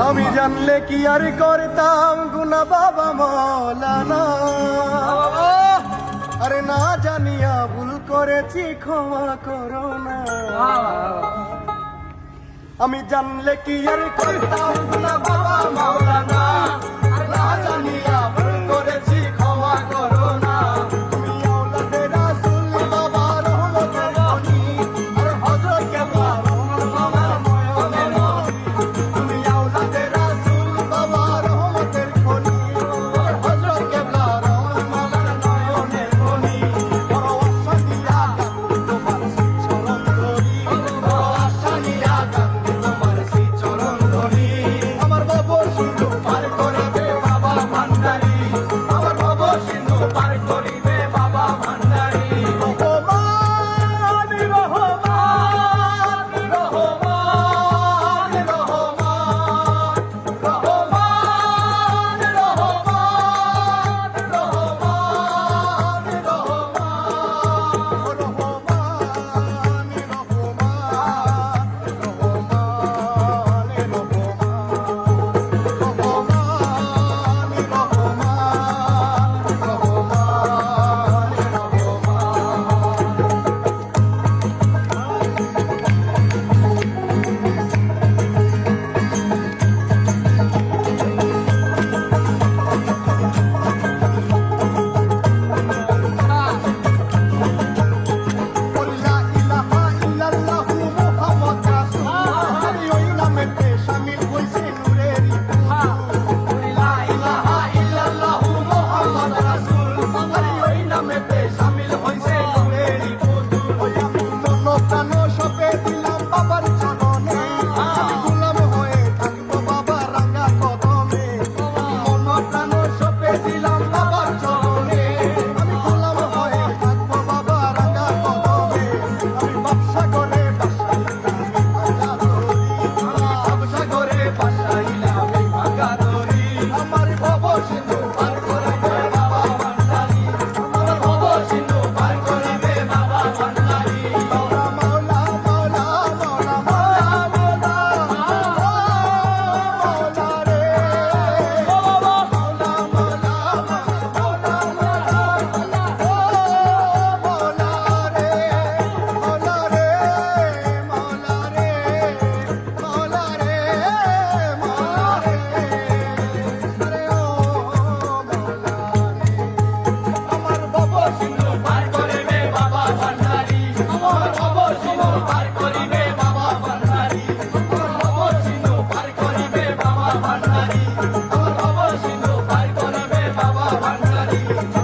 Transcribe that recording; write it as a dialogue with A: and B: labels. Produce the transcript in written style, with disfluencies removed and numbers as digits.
A: আমি জানলে কি আর করতাম গুনা বাবা মৌলানা, আরে না জানিয়া ভুল করেছি ক্ষমা করো না। আমি জানলে কি আর করতাম গুনা বাবা মৌলানা, না জানিয়া ভুল করেছি ক্ষমা করো না। তুমি আওলাদে রাসূল বাবা রহমতের খনি, আর হযরত কেবলা রহমতের ময়নের খনি। তুমি আওলাদে রাসূল বাবা রহমতের খনি, আর হযরত কেবলা রহমতের ময়নের খনি। বড় আশা দিয়া কান্দি তোমার চরণ ধরি, বড় আশা দিয়া কান্দি তোমার চরণ ধরি। আমার বাবা সিন্ধু পার করিবে বাবা ভান্ডারি, আমার বাবা সিন্ধু পার করিবে বাবা ভান্ডারি। রহমান রহমান রহমান রহমান রহমান রহমান রহমান ভান্ডারি।